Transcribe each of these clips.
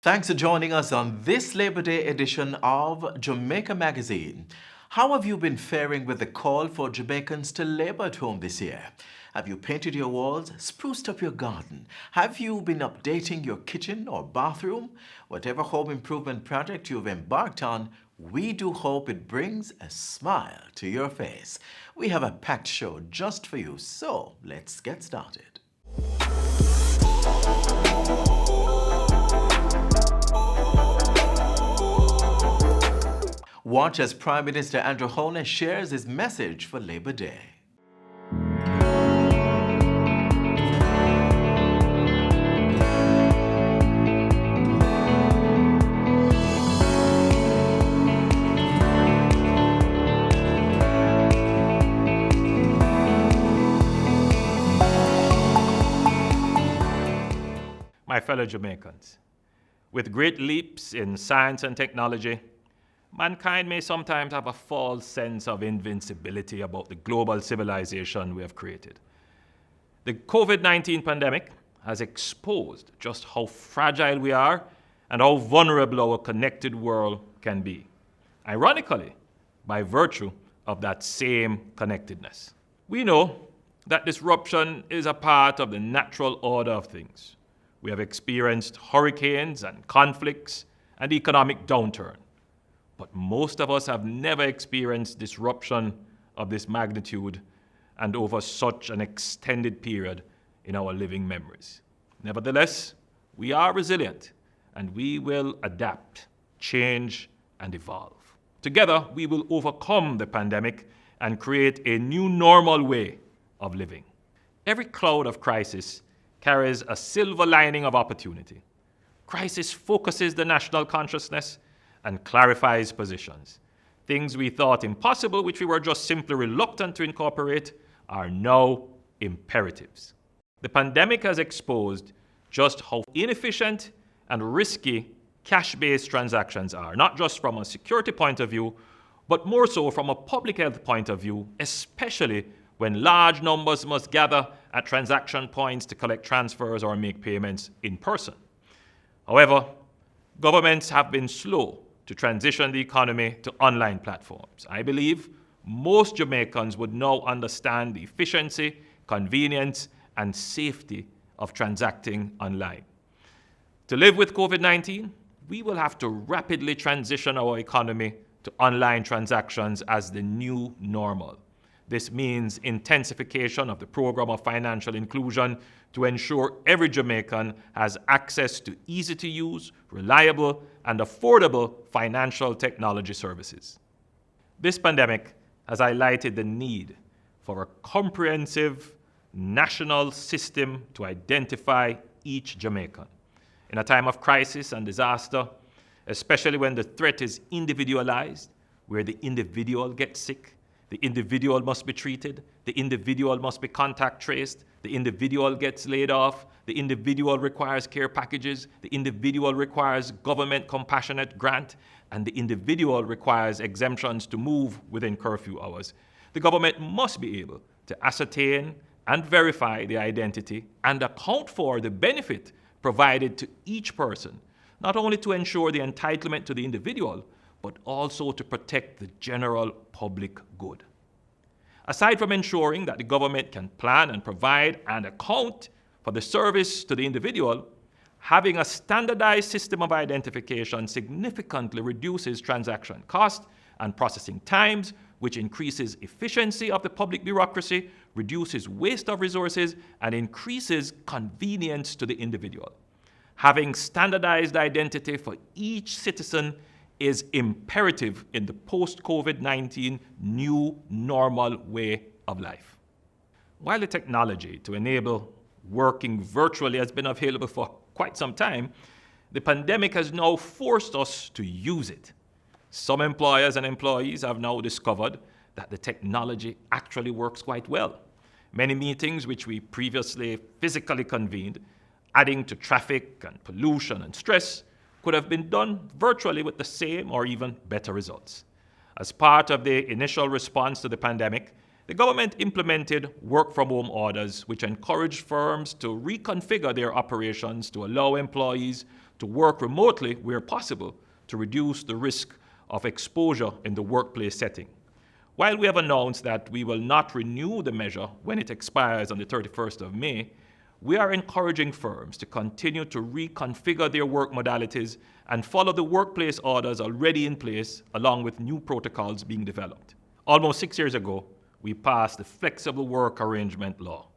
Thanks for joining us on this Labor Day edition of Jamaica Magazine. How have you been faring with the call for Jamaicans to labor at home this year? Have you painted your walls, spruced up your garden? Have you been updating your kitchen or bathroom? Whatever home improvement project you've embarked on, we do hope it brings a smile to your face. We have a packed show just for you, so let's get started. Watch as Prime Minister Andrew Holness shares his message for Labor Day. My fellow Jamaicans, with great leaps in science and technology, mankind may sometimes have a false sense of invincibility about the global civilization we have created. The COVID-19 pandemic has exposed just how fragile we are and how vulnerable our connected world can be, ironically, by virtue of that same connectedness. We know that disruption is a part of the natural order of things. We have experienced hurricanes and conflicts and economic downturn. But most of us have never experienced disruption of this magnitude and over such an extended period in our living memories. Nevertheless, we are resilient and we will adapt, change, and evolve. Together, we will overcome the pandemic and create a new normal way of living. Every cloud of crisis carries a silver lining of opportunity. Crisis focuses the national consciousness and clarifies positions. Things we thought impossible, which we were just simply reluctant to incorporate, are now imperatives. The pandemic has exposed just how inefficient and risky cash-based transactions are, not just from a security point of view, but more so from a public health point of view, especially when large numbers must gather at transaction points to collect transfers or make payments in person. However, governments have been slow to transition the economy to online platforms. I believe most Jamaicans would now understand the efficiency, convenience, and safety of transacting online. To live with COVID-19, we will have to rapidly transition our economy to online transactions as the new normal. This means intensification of the program of financial inclusion to ensure every Jamaican has access to easy-to-use, reliable, and affordable financial technology services. This pandemic has highlighted the need for a comprehensive national system to identify each Jamaican. In a time of crisis and disaster, especially when the threat is individualized, where the individual gets sick, the individual must be treated, the individual must be contact traced, the individual gets laid off, the individual requires care packages, the individual requires government compassionate grant, and the individual requires exemptions to move within curfew hours. The government must be able to ascertain and verify the identity and account for the benefit provided to each person, not only to ensure the entitlement to the individual, but also to protect the general public good. Aside from ensuring that the government can plan and provide and account for the service to the individual, having a standardized system of identification significantly reduces transaction cost and processing times, which increases efficiency of the public bureaucracy, reduces waste of resources, and increases convenience to the individual. Having standardized identity for each citizen is imperative in the post-COVID-19 new normal way of life. While the technology to enable working virtually has been available for quite some time, the pandemic has now forced us to use it. Some employers and employees have now discovered that the technology actually works quite well. Many meetings which we previously physically convened, adding to traffic and pollution and stress, could have been done virtually with the same or even better results. As part of the initial response to the pandemic, the government implemented work-from-home orders which encouraged firms to reconfigure their operations to allow employees to work remotely where possible to reduce the risk of exposure in the workplace setting. While we have announced that we will not renew the measure when it expires on the 31st of May, we are encouraging firms to continue to reconfigure their work modalities and follow the workplace orders already in place, along with new protocols being developed. Almost 6 years ago, we passed the Flexible Work Arrangement Law,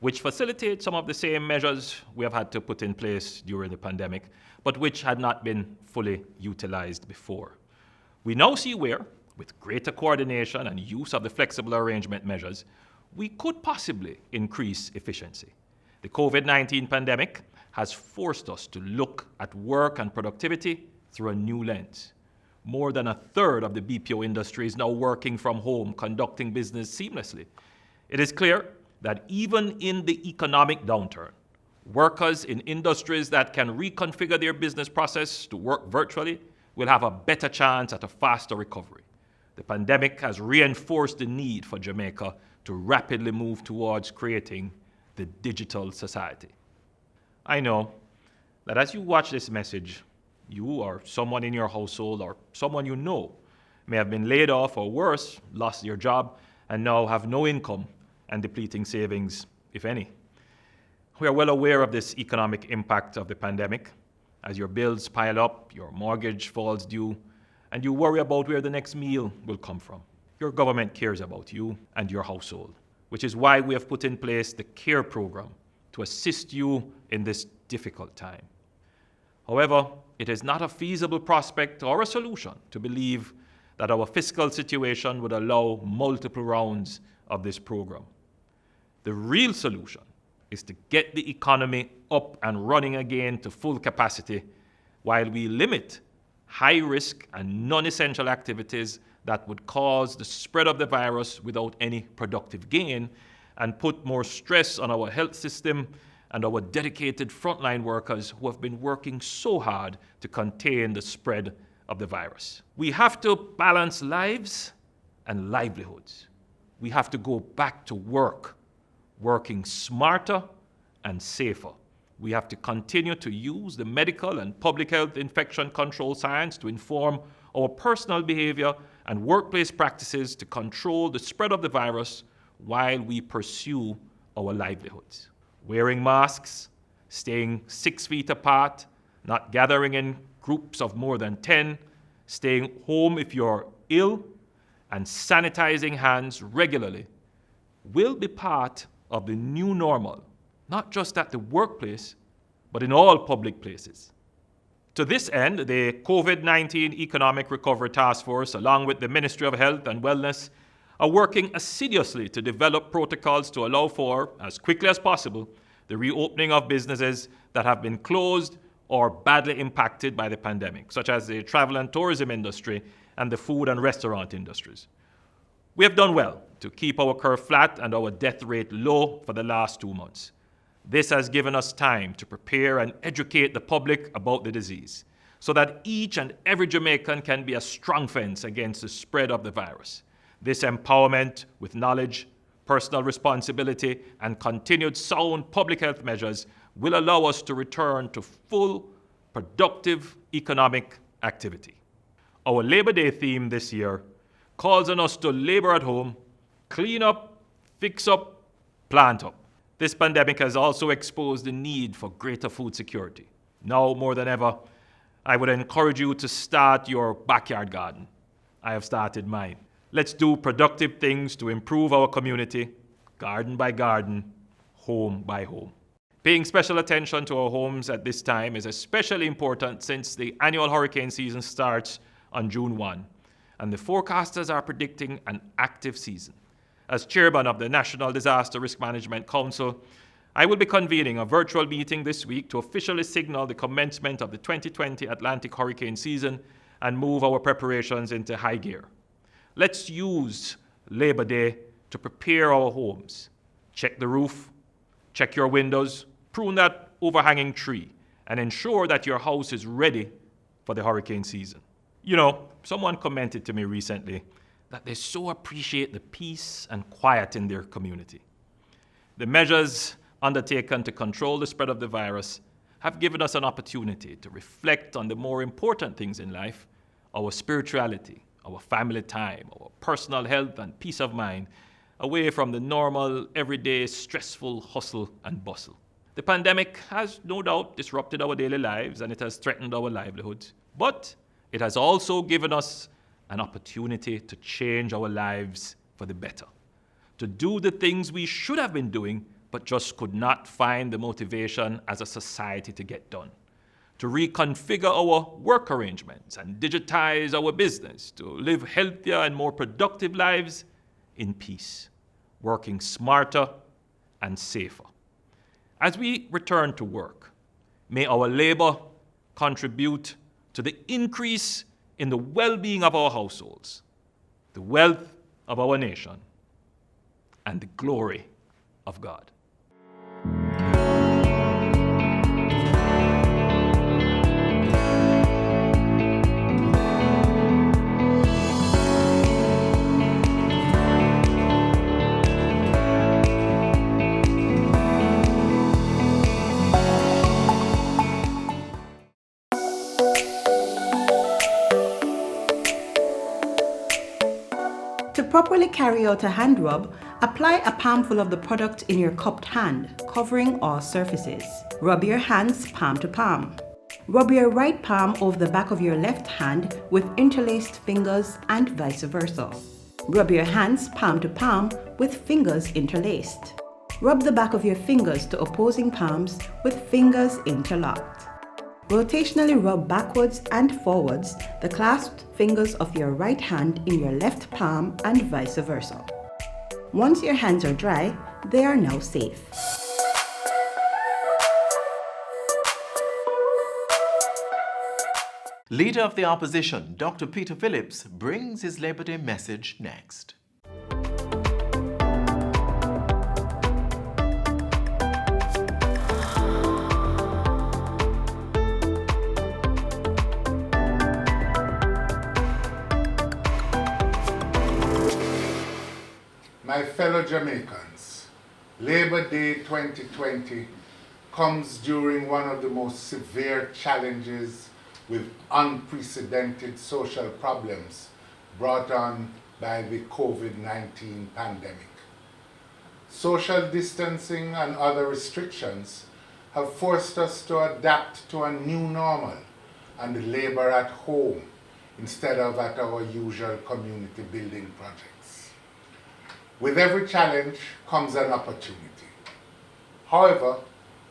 which facilitates some of the same measures we have had to put in place during the pandemic, but which had not been fully utilized before. We now see where, with greater coordination and use of the flexible arrangement measures, we could possibly increase efficiency. The COVID-19 pandemic has forced us to look at work and productivity through a new lens. More than a third of the BPO industry is now working from home, conducting business seamlessly. It is clear that even in the economic downturn, workers in industries that can reconfigure their business process to work virtually will have a better chance at a faster recovery. The pandemic has reinforced the need for Jamaica to rapidly move towards creating the digital society. I know that as you watch this message, you or someone in your household or someone you know may have been laid off or worse, lost your job, and now have no income and depleting savings, if any. We are well aware of this economic impact of the pandemic. As your bills pile up, your mortgage falls due, and you worry about where the next meal will come from. Your government cares about you and your household, which is why we have put in place the CARE program to assist you in this difficult time. However, it is not a feasible prospect or a solution to believe that our fiscal situation would allow multiple rounds of this program. The real solution is to get the economy up and running again to full capacity while we limit high-risk and non-essential activities that would cause the spread of the virus without any productive gain and put more stress on our health system and our dedicated frontline workers who have been working so hard to contain the spread of the virus. We have to balance lives and livelihoods. We have to go back to work, working smarter and safer. We have to continue to use the medical and public health infection control science to inform our personal behavior and workplace practices to control the spread of the virus while we pursue our livelihoods. Wearing masks, staying 6 feet apart, not gathering in groups of more than 10, staying home if you're ill, and sanitizing hands regularly will be part of the new normal, not just at the workplace, but in all public places. To this end, the COVID-19 Economic Recovery Task Force, along with the Ministry of Health and Wellness, are working assiduously to develop protocols to allow for, as quickly as possible, the reopening of businesses that have been closed or badly impacted by the pandemic, such as the travel and tourism industry and the food and restaurant industries. We have done well to keep our curve flat and our death rate low for the last 2 months. This has given us time to prepare and educate the public about the disease so that each and every Jamaican can be a strong fence against the spread of the virus. This empowerment with knowledge, personal responsibility, and continued sound public health measures will allow us to return to full, productive economic activity. Our Labor Day theme this year calls on us to labor at home, clean up, fix up, plant up. This pandemic has also exposed the need for greater food security. Now more than ever, I would encourage you to start your backyard garden. I have started mine. Let's do productive things to improve our community, garden by garden, home by home. Paying special attention to our homes at this time is especially important since the annual hurricane season starts on June 1, and the forecasters are predicting an active season. As chairman of the National Disaster Risk Management Council, I will be convening a virtual meeting this week to officially signal the commencement of the 2020 Atlantic hurricane season and move our preparations into high gear. Let's use Labor Day to prepare our homes. Check the roof, check your windows, prune that overhanging tree, and ensure that your house is ready for the hurricane season. You know, someone commented to me recently that they so appreciate the peace and quiet in their community. The measures undertaken to control the spread of the virus have given us an opportunity to reflect on the more important things in life, our spirituality, our family time, our personal health and peace of mind, away from the normal, everyday, stressful hustle and bustle. The pandemic has no doubt disrupted our daily lives and it has threatened our livelihoods, but it has also given us an opportunity to change our lives for the better, to do the things we should have been doing but just could not find the motivation as a society to get done, to reconfigure our work arrangements and digitize our business, to live healthier and more productive lives in peace, working smarter and safer. As we return to work, may our labor contribute to the increase in the well-being of our households, the wealth of our nation, and the glory of God. To properly carry out a hand rub, apply a palmful of the product in your cupped hand, covering all surfaces. Rub your hands palm to palm. Rub your right palm over the back of your left hand with interlaced fingers and vice versa. Rub your hands palm to palm with fingers interlaced. Rub the back of your fingers to opposing palms with fingers interlocked. Rotationally rub backwards and forwards the clasped fingers of your right hand in your left palm and vice versa. Once your hands are dry, they are now safe. Leader of the Opposition, Dr. Peter Phillips, brings his Labor Day message next. My fellow Jamaicans, Labor Day 2020 comes during one of the most severe challenges with unprecedented social problems brought on by the COVID-19 pandemic. Social distancing and other restrictions have forced us to adapt to a new normal and labor at home instead of at our usual community building projects. With every challenge comes an opportunity. However,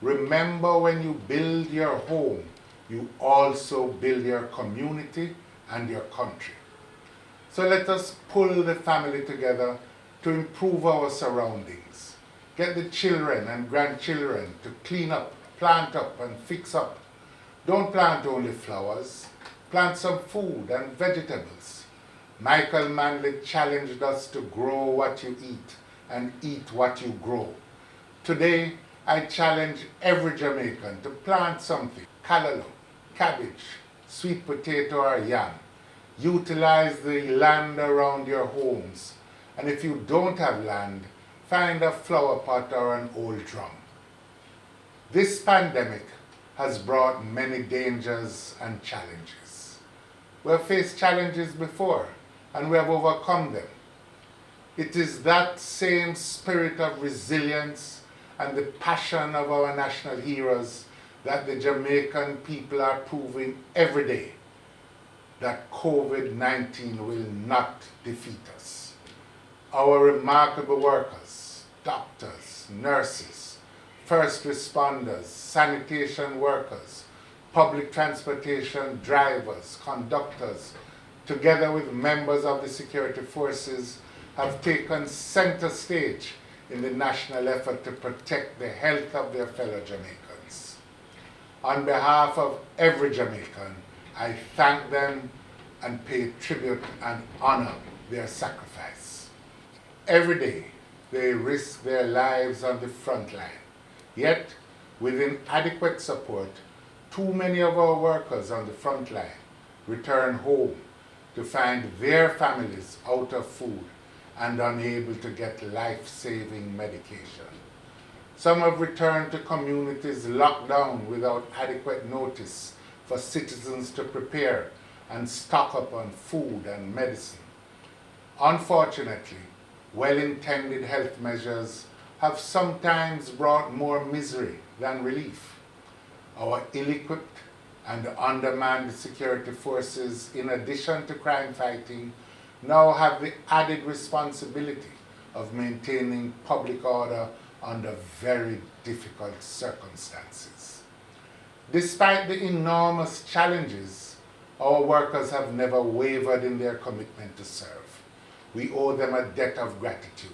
remember when you build your home, you also build your community and your country. So let us pull the family together to improve our surroundings. Get the children and grandchildren to clean up, plant up and fix up. Don't plant only flowers, plant some food and vegetables. Michael Manley challenged us to grow what you eat and eat what you grow. Today, I challenge every Jamaican to plant something: callaloo, cabbage, sweet potato or yam. Utilize the land around your homes. And if you don't have land, find a flower pot or an old drum. This pandemic has brought many dangers and challenges. We have faced challenges before, and we have overcome them. It is that same spirit of resilience and the passion of our national heroes that the Jamaican people are proving every day that COVID-19 will not defeat us. Our remarkable workers, doctors, nurses, first responders, sanitation workers, public transportation drivers, conductors, together with members of the security forces, have taken center stage in the national effort to protect the health of their fellow Jamaicans. On behalf of every Jamaican, I thank them and pay tribute and honor their sacrifice. Every day, they risk their lives on the front line. Yet, with inadequate support, too many of our workers on the front line return home to find their families out of food and unable to get life-saving medication. Some have returned to communities locked down without adequate notice for citizens to prepare and stock up on food and medicine. Unfortunately, well-intended health measures have sometimes brought more misery than relief. Our ill-equipped and undermanned security forces, in addition to crime fighting, now have the added responsibility of maintaining public order under very difficult circumstances. Despite the enormous challenges, our workers have never wavered in their commitment to serve. We owe them a debt of gratitude,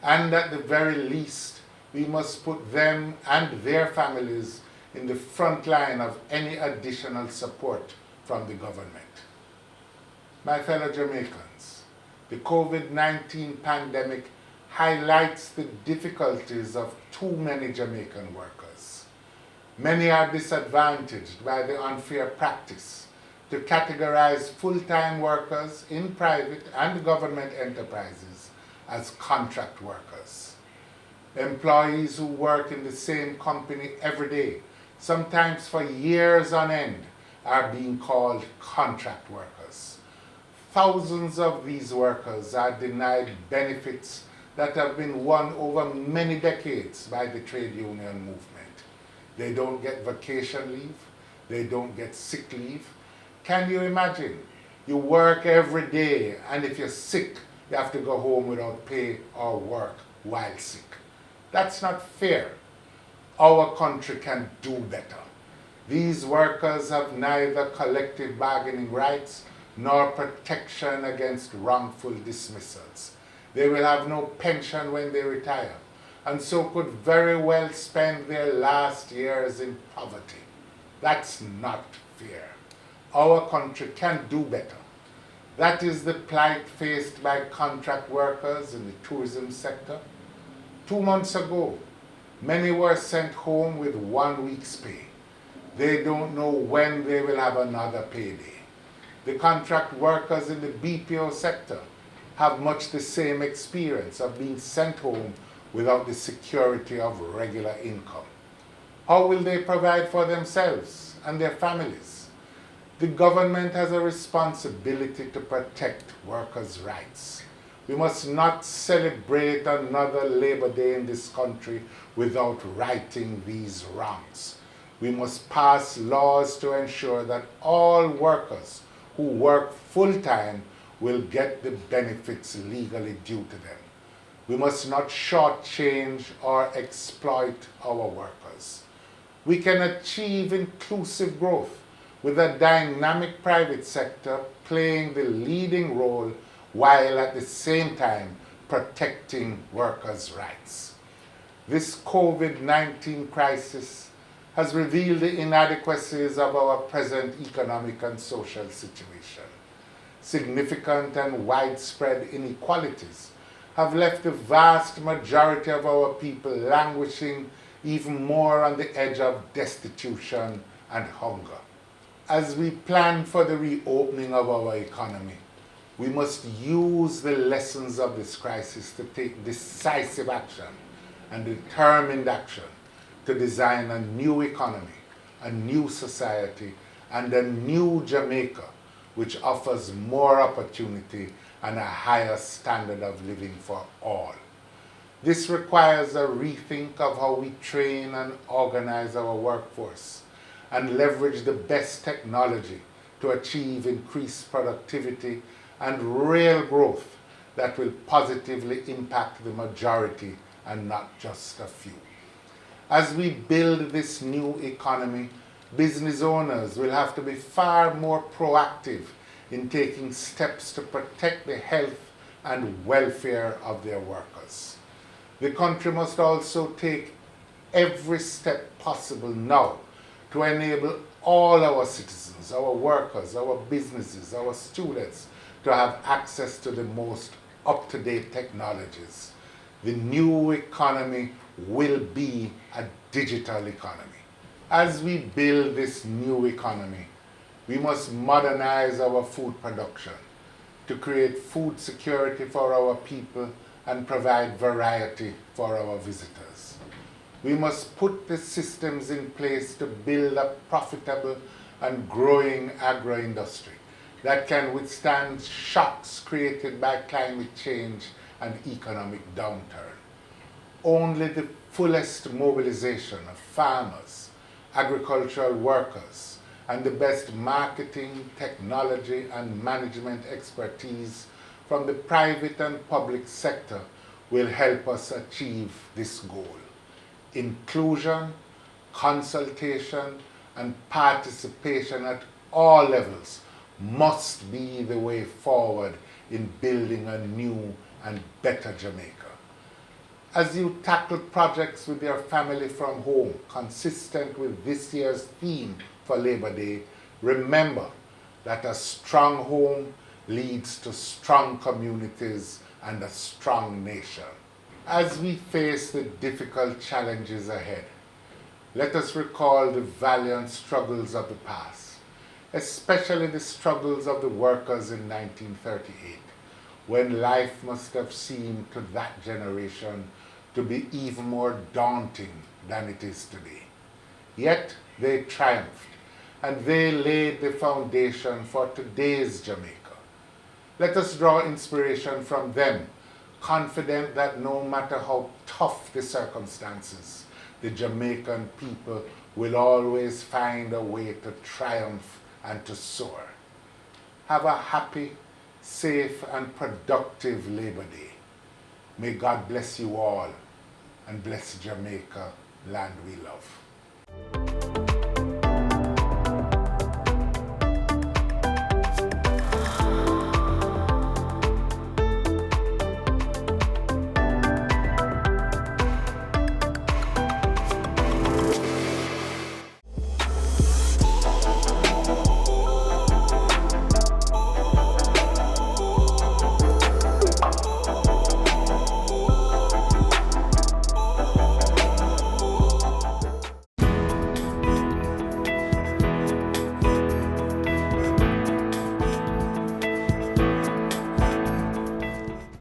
and at the very least, we must put them and their families in the front line of any additional support from the government. My fellow Jamaicans, the COVID-19 pandemic highlights the difficulties of too many Jamaican workers. Many are disadvantaged by the unfair practice to categorize full-time workers in private and government enterprises as contract workers. Employees who work in the same company every day, sometimes for years on end, are being called contract workers. Thousands of these workers are denied benefits that have been won over many decades by the trade union movement. They don't get vacation leave, they don't get sick leave. Can you imagine? You work every day, and if you're sick, you have to go home without pay or work while sick. That's not fair. Our country can do better. These workers have neither collective bargaining rights nor protection against wrongful dismissals. They will have no pension when they retire, and so could very well spend their last years in poverty. That's not fair. Our country can do better. That is the plight faced by contract workers in the tourism sector. 2 months ago, many were sent home with 1 week's pay. They don't know when they will have another payday. The contract workers in the BPO sector have much the same experience of being sent home without the security of regular income. How will they provide for themselves and their families? The government has a responsibility to protect workers' rights. We must not celebrate another Labor Day in this country without righting these wrongs. We must pass laws to ensure that all workers who work full-time will get the benefits legally due to them. We must not shortchange or exploit our workers. We can achieve inclusive growth with a dynamic private sector playing the leading role while at the same time protecting workers' rights. This COVID-19 crisis has revealed the inadequacies of our present economic and social situation. Significant and widespread inequalities have left the vast majority of our people languishing even more on the edge of destitution and hunger. As we plan for the reopening of our economy, we must use the lessons of this crisis to take decisive action and determined action to design a new economy, a new society, and a new Jamaica which offers more opportunity and a higher standard of living for all. This requires a rethink of how we train and organize our workforce and leverage the best technology to achieve increased productivity and real growth that will positively impact the majority and not just a few. As we build this new economy, business owners will have to be far more proactive in taking steps to protect the health and welfare of their workers. The country must also take every step possible now to enable all our citizens, our workers, our businesses, our students to have access to the most up-to-date technologies. The new economy will be a digital economy. As we build this new economy, we must modernize our food production to create food security for our people and provide variety for our visitors. We must put the systems in place to build a profitable and growing agro-industry that can withstand shocks created by climate change and economic downturn. Only the fullest mobilization of farmers, agricultural workers, and the best marketing, technology, and management expertise from the private and public sector will help us achieve this goal. Inclusion, consultation, and participation at all levels must be the way forward in building a new and better Jamaica. As you tackle projects with your family from home, consistent with this year's theme for Labor Day, remember that a strong home leads to strong communities and a strong nation. As we face the difficult challenges ahead, let us recall the valiant struggles of the past, especially the struggles of the workers in 1938, when life must have seemed to that generation to be even more daunting than it is today. Yet they triumphed, and they laid the foundation for today's Jamaica. Let us draw inspiration from them, confident that no matter how tough the circumstances, the Jamaican people will always find a way to triumph and to soar. Have a happy, safe, and productive Labor Day. May God bless you all and bless Jamaica, land we love.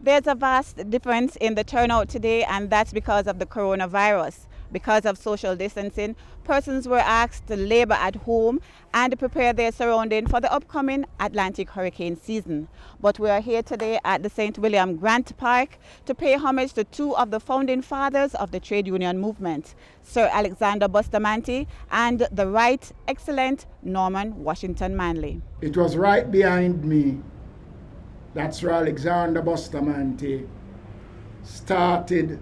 There's a vast difference in the turnout today, and that's because of the coronavirus. Because of social distancing, persons were asked to labor at home and prepare their surrounding for the upcoming Atlantic hurricane season. But we are here today at the St. William Grant Park to pay homage to two of the founding fathers of the trade union movement, Sir Alexander Bustamante and the Right Excellent Norman Washington Manley. It was right behind me that Sir Alexander Bustamante started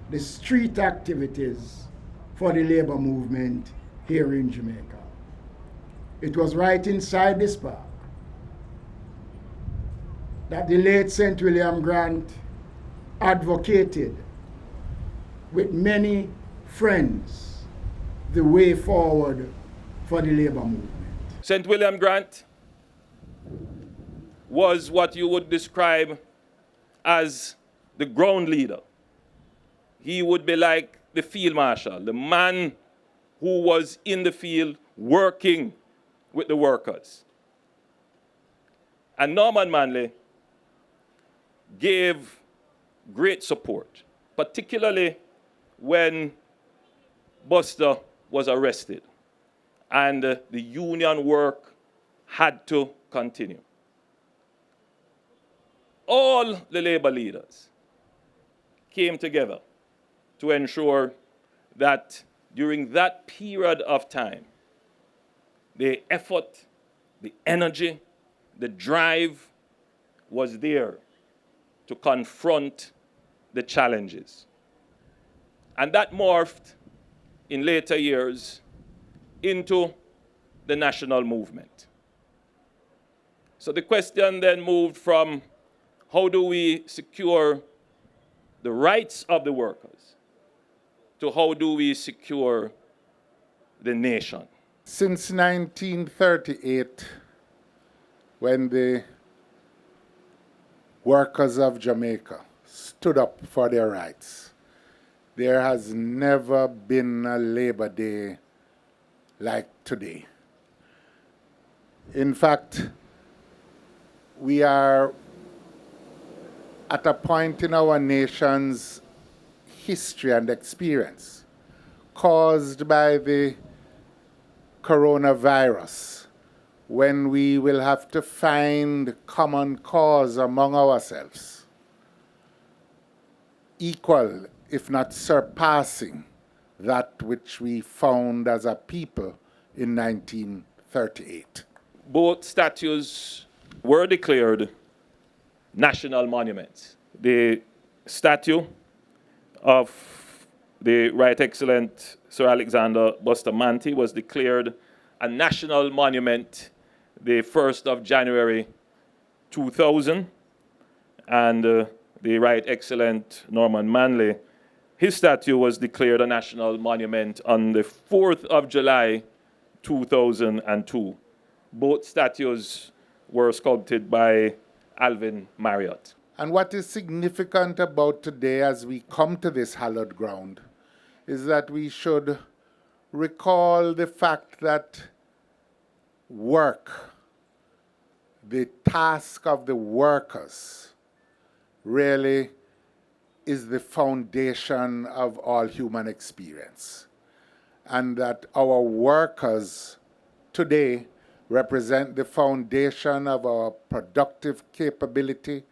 the street activities for the labor movement here in Jamaica. It was right inside this park that the late St. William Grant advocated with many friends the way forward for the labor movement. St. William Grant was what you would describe as the ground leader. He would be like the field marshal, the man who was in the field working with the workers. And Norman Manley gave great support, particularly when Buster was arrested and the union work had to continue. All the labor leaders came together to ensure that during that period of time, the effort, the energy, the drive was there to confront the challenges. And that morphed in later years into the national movement. So the question then moved from how do we secure the rights of the workers to how do we secure the nation. Since 1938, when the workers of Jamaica stood up for their rights, there has never been a Labor Day like today. In fact, we are at a point in our nation's history and experience caused by the coronavirus, when we will have to find common cause among ourselves, equal, if not surpassing, that which we found as a people in 1938. Both statues were declared national monuments. The statue of the Right Excellent Sir Alexander Bustamante was declared a national monument the 1st of January 2000, and the Right Excellent Norman Manley, his statue was declared a national monument on the 4th of July 2002. Both statues were sculpted by Alvin Marriott. And what is significant about today as we come to this hallowed ground is that we should recall the fact that work, the task of the workers, really is the foundation of all human experience. And that our workers today represent the foundation of our productive capability,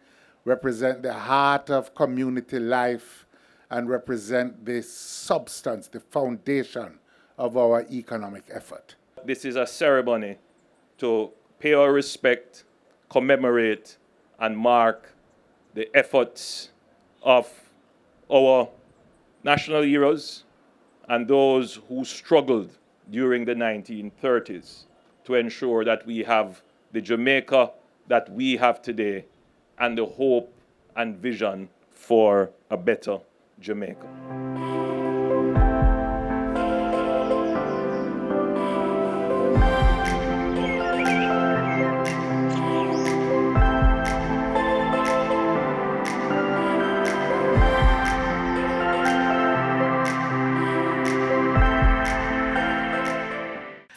represent the heart of community life, and represent the substance, the foundation of our economic effort. This is a ceremony to pay our respect, commemorate, and mark the efforts of our national heroes and those who struggled during the 1930s to ensure that we have the Jamaica that we have today and the hope and vision for a better Jamaica.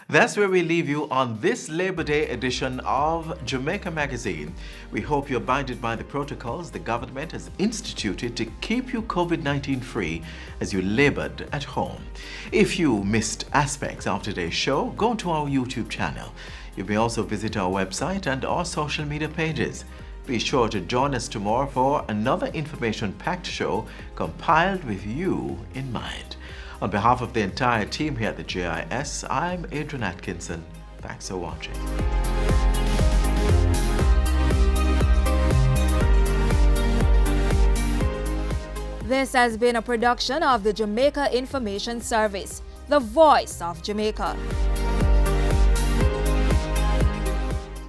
That's where we leave you on this Labor Day edition of Jamaica Magazine. We hope you're abided by the protocols the government has instituted to keep you COVID-19 free as you labored at home. If you missed aspects of today's show, go to our YouTube channel. You may also visit our website and our social media pages. Be sure to join us tomorrow for another information-packed show compiled with you in mind. On behalf of the entire team here at the JIS, I'm Adrian Atkinson. Thanks for watching. This has been a production of the Jamaica Information Service, the voice of Jamaica.